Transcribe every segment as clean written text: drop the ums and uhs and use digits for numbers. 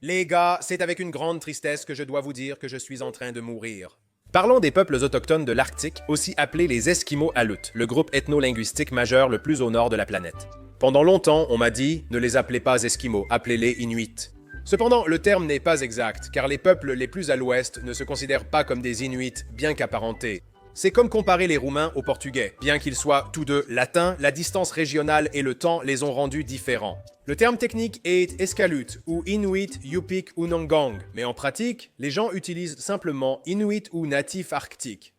Les gars, c'est avec une grande tristesse que je dois vous dire que je suis en train de mourir. Parlons des peuples autochtones de l'Arctique, aussi appelés les Esquimaux Aleut, le groupe ethno-linguistique majeur le plus au nord de la planète. Pendant longtemps, on m'a dit « ne les appelez pas Esquimaux, appelez-les Inuits ». Cependant, le terme n'est pas exact, car les peuples les plus à l'ouest ne se considèrent pas comme des Inuits, bien qu'apparentés. C'est comme comparer les Roumains aux Portugais. Bien qu'ils soient tous deux latins, la distance régionale et le temps les ont rendus différents. Le terme technique est Esqualut ou Inuit, Yupik ou Nongong, mais en pratique, les gens utilisent simplement Inuit ou natif arctique.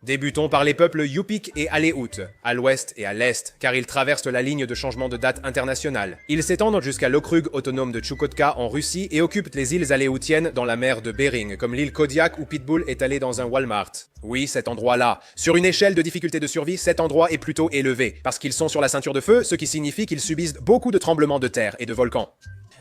Débutons par les peuples Yupik et Aleut, à l'ouest et à l'est, car ils traversent la ligne de changement de date internationale. Ils s'étendent jusqu'à l'okrug autonome de Tchoukotka en Russie et occupent les îles aléoutiennes dans la mer de Bering, comme l'île Kodiak où Pitbull est allé dans un Walmart. Oui, cet endroit-là. Sur une échelle de difficulté de survie, cet endroit est plutôt élevé, parce qu'ils sont sur la ceinture de feu, ce qui signifie qu'ils subissent beaucoup de tremblements de terre et de volcans.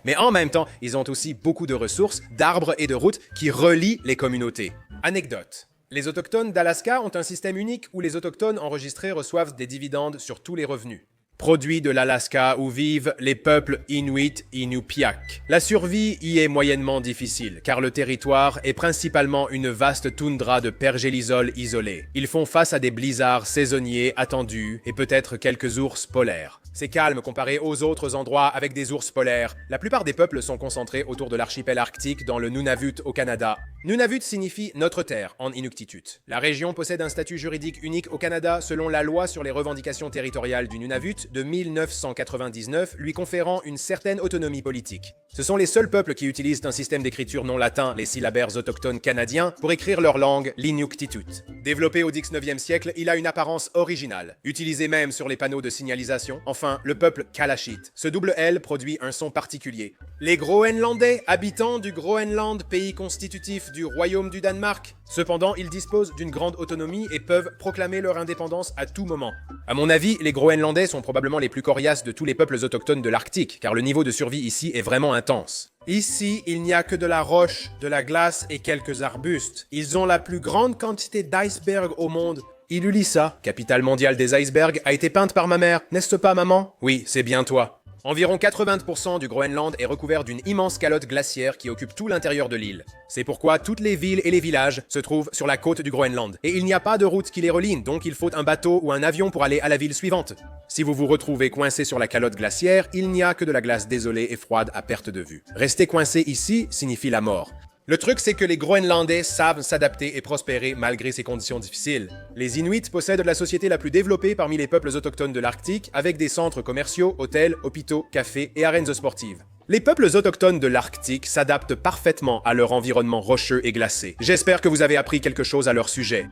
Mais en même temps, ils ont aussi beaucoup de ressources, d'arbres et de routes qui relient les communautés. Anecdote. Les autochtones d'Alaska ont un système unique où les autochtones enregistrés reçoivent des dividendes sur tous les revenus. Produit de l'Alaska où vivent les peuples Inuit Inupiaq. La survie y est moyennement difficile, car le territoire est principalement une vaste toundra de pergélisol isolés. Ils font face à des blizzards saisonniers attendus et peut-être quelques ours polaires. C'est calme comparé aux autres endroits avec des ours polaires. La plupart des peuples sont concentrés autour de l'archipel arctique dans le Nunavut au Canada. Nunavut signifie « notre terre » en Inuktitut. La région possède un statut juridique unique au Canada selon la loi sur les revendications territoriales du Nunavut de 1999, lui conférant une certaine autonomie politique. Ce sont les seuls peuples qui utilisent un système d'écriture non latin, les syllabaires autochtones canadiens, pour écrire leur langue, l'Inuktitut. Développé au 19e siècle, il a une apparence originale, utilisé même sur les panneaux de signalisation. Enfin, le peuple Kalashit. Ce double L produit un son particulier. Les Groenlandais, habitants du Groenland, pays constitutif du Royaume du Danemark. Cependant, ils disposent d'une grande autonomie et peuvent proclamer leur indépendance à tout moment. À mon avis, les Groenlandais sont probablement les plus coriaces de tous les peuples autochtones de l'Arctique, car le niveau de survie ici est vraiment intense. Ici, il n'y a que de la roche, de la glace et quelques arbustes. Ils ont la plus grande quantité d'icebergs au monde. Ilulissa, capitale mondiale des icebergs, a été peinte par ma mère, n'est-ce pas maman? Oui, c'est bien toi. Environ 80% du Groenland est recouvert d'une immense calotte glaciaire qui occupe tout l'intérieur de l'île. C'est pourquoi toutes les villes et les villages se trouvent sur la côte du Groenland. Et il n'y a pas de route qui les relie, donc il faut un bateau ou un avion pour aller à la ville suivante. Si vous vous retrouvez coincé sur la calotte glaciaire, il n'y a que de la glace désolée et froide à perte de vue. Rester coincé ici signifie la mort. Le truc, c'est que les Groenlandais savent s'adapter et prospérer malgré ces conditions difficiles. Les Inuits possèdent la société la plus développée parmi les peuples autochtones de l'Arctique, avec des centres commerciaux, hôtels, hôpitaux, cafés et arènes sportives. Les peuples autochtones de l'Arctique s'adaptent parfaitement à leur environnement rocheux et glacé. J'espère que vous avez appris quelque chose à leur sujet.